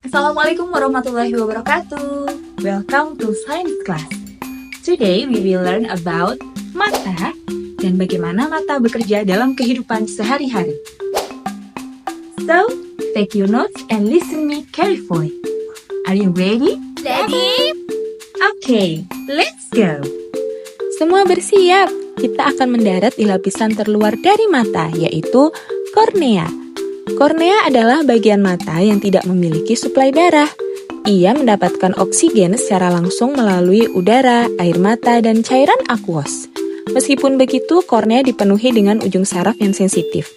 Assalamualaikum warahmatullahi wabarakatuh. Welcome to Science Class. Today we will learn about mata dan bagaimana mata bekerja dalam kehidupan sehari-hari. So, take your notes and listen me carefully. Are you ready? Ready? Okay, let's go. Semua bersiap. Kita akan mendarat di lapisan terluar dari mata, yaitu kornea. Kornea adalah bagian mata yang tidak memiliki suplai darah. Ia mendapatkan oksigen secara langsung melalui udara, air mata, dan cairan aqueous. Meskipun begitu, kornea dipenuhi dengan ujung saraf yang sensitif.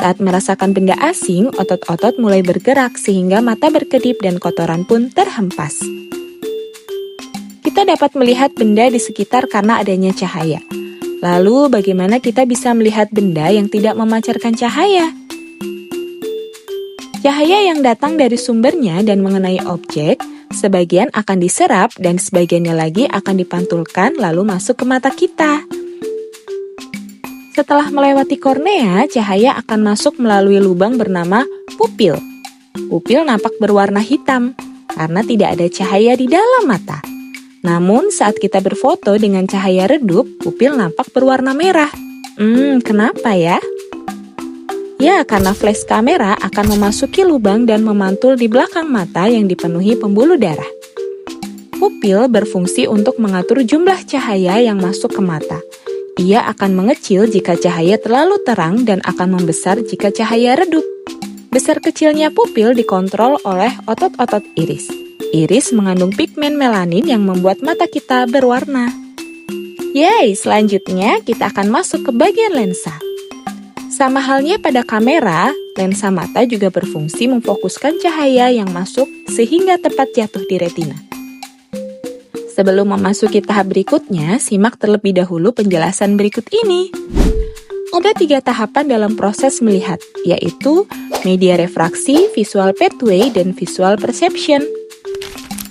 Saat merasakan benda asing, otot-otot mulai bergerak sehingga mata berkedip dan kotoran pun terhempas. Kita dapat melihat benda di sekitar karena adanya cahaya. Lalu, bagaimana kita bisa melihat benda yang tidak memancarkan cahaya? Cahaya yang datang dari sumbernya dan mengenai objek, sebagian akan diserap dan sebagiannya lagi akan dipantulkan lalu masuk ke mata kita. Setelah melewati kornea, cahaya akan masuk melalui lubang bernama pupil. Pupil nampak berwarna hitam karena tidak ada cahaya di dalam mata. Namun saat kita berfoto dengan cahaya redup, pupil nampak berwarna merah. Kenapa ya? Ya, karena flash kamera akan memasuki lubang dan memantul di belakang mata yang dipenuhi pembuluh darah. Pupil berfungsi untuk mengatur jumlah cahaya yang masuk ke mata. Ia akan mengecil jika cahaya terlalu terang dan akan membesar jika cahaya redup. Besar kecilnya pupil dikontrol oleh otot-otot iris. Iris mengandung pigmen melanin yang membuat mata kita berwarna. Yeay, selanjutnya kita akan masuk ke bagian lensa. Sama halnya pada kamera, lensa mata juga berfungsi memfokuskan cahaya yang masuk sehingga tepat jatuh di retina. Sebelum memasuki tahap berikutnya, simak terlebih dahulu penjelasan berikut ini. Ada 3 tahapan dalam proses melihat, yaitu media refraksi, visual pathway, dan visual perception.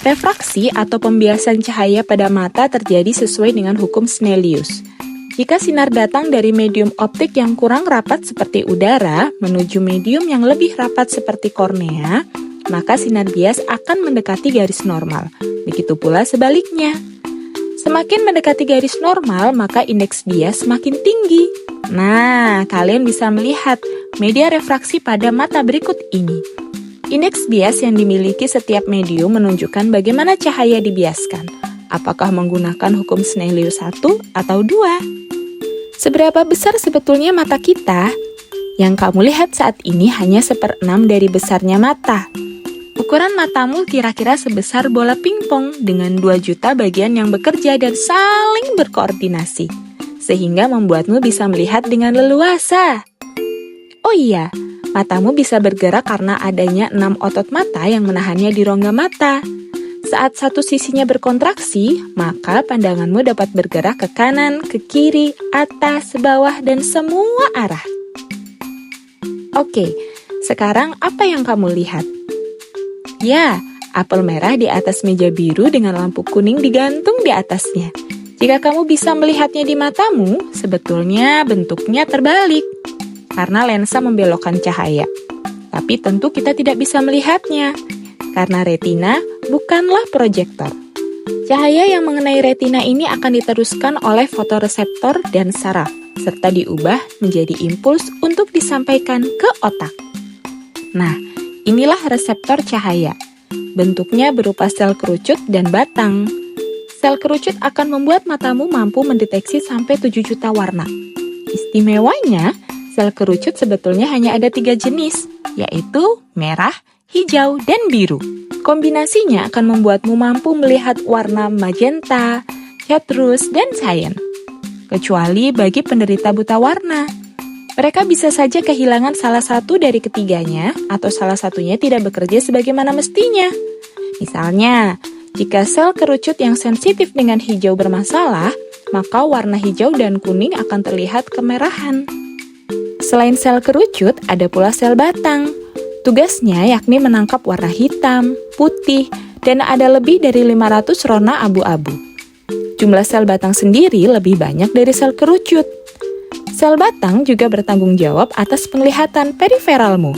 Refraksi atau pembiasan cahaya pada mata terjadi sesuai dengan hukum Snellius. Jika sinar datang dari medium optik yang kurang rapat seperti udara menuju medium yang lebih rapat seperti kornea, maka sinar bias akan mendekati garis normal. Begitu pula sebaliknya. Semakin mendekati garis normal, maka indeks bias semakin tinggi. Nah, kalian bisa melihat media refraksi pada mata berikut ini. Indeks bias yang dimiliki setiap medium menunjukkan bagaimana cahaya dibiaskan. Apakah menggunakan hukum Snellius 1 atau 2? Seberapa besar sebetulnya mata kita? Yang kamu lihat saat ini hanya 1/6 dari besarnya mata. Ukuran matamu kira-kira sebesar bola pingpong dengan 2 juta bagian yang bekerja dan saling berkoordinasi, sehingga membuatmu bisa melihat dengan leluasa. Oh iya, matamu bisa bergerak karena adanya 6 otot mata yang menahannya di rongga mata. Saat satu sisinya berkontraksi, maka pandanganmu dapat bergerak ke kanan, ke kiri, atas, bawah, dan semua arah. Oke, sekarang apa yang kamu lihat? Ya, apel merah di atas meja biru dengan lampu kuning digantung di atasnya. Jika kamu bisa melihatnya di matamu, sebetulnya bentuknya terbalik, karena lensa membelokkan cahaya. Tapi tentu kita tidak bisa melihatnya, karena retina bukanlah proyektor. Cahaya yang mengenai retina ini akan diteruskan oleh fotoreseptor dan saraf, serta diubah menjadi impuls untuk disampaikan ke otak. Nah, inilah reseptor cahaya. Bentuknya berupa sel kerucut dan batang. Sel kerucut akan membuat matamu mampu mendeteksi sampai 7 juta warna. Istimewanya, sel kerucut sebetulnya hanya ada 3 jenis, yaitu merah, hijau, dan biru. Kombinasinya akan membuatmu mampu melihat warna magenta, chartreuse, dan cyan. Kecuali bagi penderita buta warna. Mereka bisa saja kehilangan salah satu dari ketiganya, atau salah satunya tidak bekerja sebagaimana mestinya. Misalnya, jika sel kerucut yang sensitif dengan hijau bermasalah, maka warna hijau dan kuning akan terlihat kemerahan. Selain sel kerucut, ada pula sel batang. Tugasnya yakni menangkap warna hitam, putih, dan ada lebih dari 500 rona abu-abu. Jumlah sel batang sendiri lebih banyak dari sel kerucut. Sel batang juga bertanggung jawab atas penglihatan periferalmu.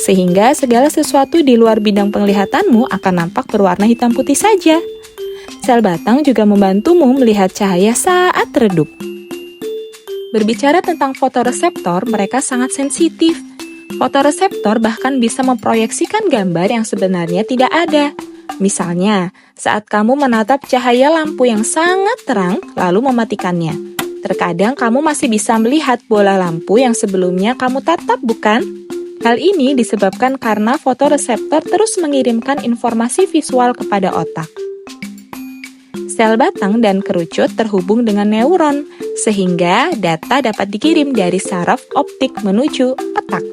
Sehingga segala sesuatu di luar bidang penglihatanmu akan nampak berwarna hitam putih saja. Sel batang juga membantumu melihat cahaya saat redup. Berbicara tentang fotoreseptor, mereka sangat sensitif. Fotoreseptor bahkan bisa memproyeksikan gambar yang sebenarnya tidak ada. Misalnya, saat kamu menatap cahaya lampu yang sangat terang, lalu mematikannya. Terkadang kamu masih bisa melihat bola lampu yang sebelumnya kamu tatap, bukan? Hal ini disebabkan karena fotoreseptor terus mengirimkan informasi visual kepada otak. Sel batang dan kerucut terhubung dengan neuron, sehingga data dapat dikirim dari saraf optik menuju otak.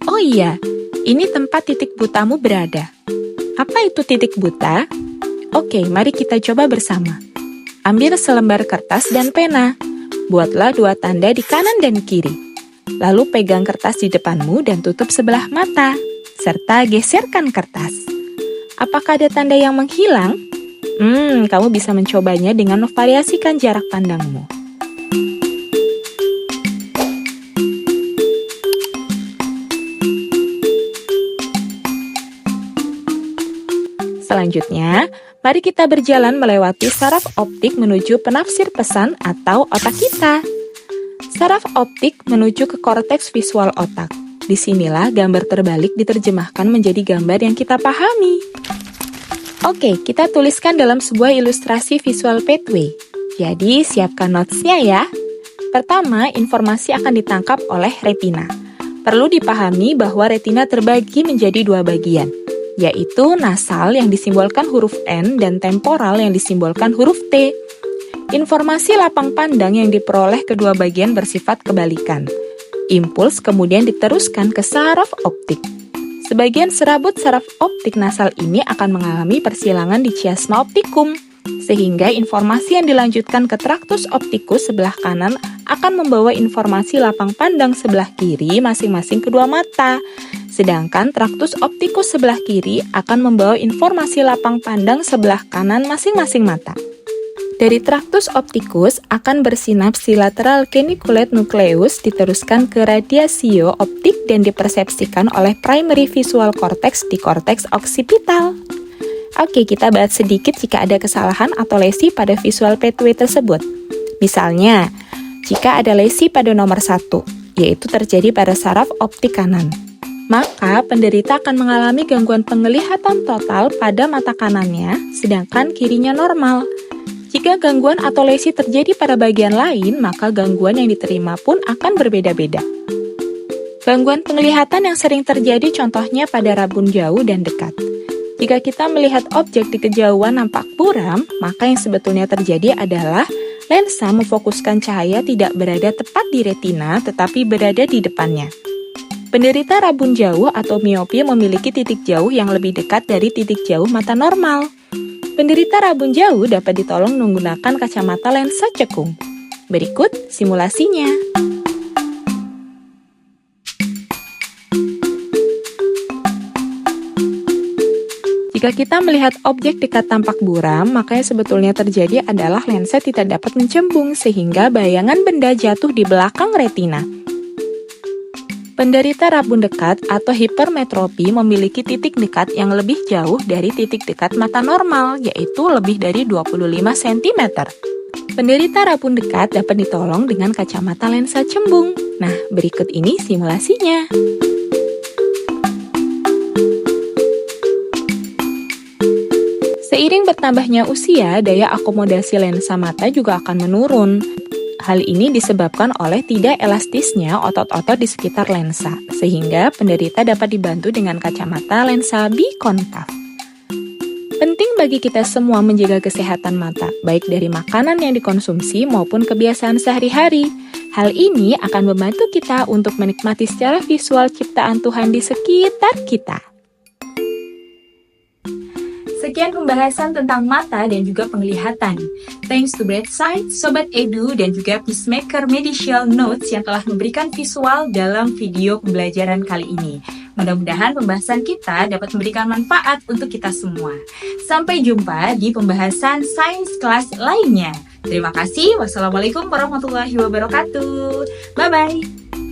Oh iya, ini tempat titik butamu berada. Apa itu titik buta? Oke, mari kita coba bersama. Ambil selembar kertas dan pena. Buatlah 2 tanda di kanan dan kiri. Lalu pegang kertas di depanmu dan tutup sebelah mata, serta geserkan kertas. Apakah ada tanda yang menghilang? Kamu bisa mencobanya dengan memvariasikan jarak pandangmu. Selanjutnya, mari kita berjalan melewati saraf optik menuju penafsir pesan atau otak kita. Saraf optik menuju ke korteks visual otak. Disinilah gambar terbalik diterjemahkan menjadi gambar yang kita pahami. Oke, kita tuliskan dalam sebuah ilustrasi visual pathway. Jadi, siapkan notes-nya ya. Pertama, informasi akan ditangkap oleh retina. Perlu dipahami bahwa retina terbagi menjadi 2 bagian, yaitu nasal yang disimbolkan huruf N dan temporal yang disimbolkan huruf T. Informasi lapang pandang yang diperoleh kedua bagian bersifat kebalikan. Impuls kemudian diteruskan ke saraf optik. Sebagian serabut saraf optik nasal ini akan mengalami persilangan di chiasma optikum, sehingga informasi yang dilanjutkan ke traktus optikus sebelah kanan akan membawa informasi lapang pandang sebelah kiri masing-masing kedua mata. Sedangkan traktus optikus sebelah kiri akan membawa informasi lapang pandang sebelah kanan masing-masing mata. Dari traktus optikus akan bersinapsi lateral geniculate nucleus diteruskan ke radiasio optik dan dipersepsikan oleh primary visual cortex di korteks occipital. Oke, kita bahas sedikit jika ada kesalahan atau lesi pada visual pathway tersebut. Misalnya, jika ada lesi pada nomor 1, yaitu terjadi pada saraf optik kanan, maka penderita akan mengalami gangguan penglihatan total pada mata kanannya, sedangkan kirinya normal. Jika gangguan atau lesi terjadi pada bagian lain, maka gangguan yang diterima pun akan berbeda-beda. Gangguan penglihatan yang sering terjadi contohnya pada rabun jauh dan dekat. Jika kita melihat objek di kejauhan nampak buram, maka yang sebetulnya terjadi adalah lensa memfokuskan cahaya tidak berada tepat di retina, tetapi berada di depannya. Penderita rabun jauh atau miopi memiliki titik jauh yang lebih dekat dari titik jauh mata normal. Penderita rabun jauh dapat ditolong menggunakan kacamata lensa cekung. Berikut simulasinya. Jika kita melihat objek dekat tampak buram, maka yang sebetulnya terjadi adalah lensa tidak dapat mencembung sehingga bayangan benda jatuh di belakang retina. Penderita rabun dekat atau hipermetropi memiliki titik dekat yang lebih jauh dari titik dekat mata normal, yaitu lebih dari 25 cm. Penderita rabun dekat dapat ditolong dengan kacamata lensa cembung. Nah, berikut ini simulasinya. Seiring bertambahnya usia, daya akomodasi lensa mata juga akan menurun. Hal ini disebabkan oleh tidak elastisnya otot-otot di sekitar lensa, sehingga penderita dapat dibantu dengan kacamata lensa bikonkav. Penting bagi kita semua menjaga kesehatan mata, baik dari makanan yang dikonsumsi maupun kebiasaan sehari-hari. Hal ini akan membantu kita untuk menikmati secara visual ciptaan Tuhan di sekitar kita. Sekian pembahasan tentang mata dan juga penglihatan. Thanks to Bright Sight, Sobat Edu, dan juga Peacemaker Medical Notes yang telah memberikan visual dalam video pembelajaran kali ini. Mudah-mudahan pembahasan kita dapat memberikan manfaat untuk kita semua. Sampai jumpa di pembahasan Science Class lainnya. Terima kasih. Wassalamualaikum warahmatullahi wabarakatuh. Bye-bye.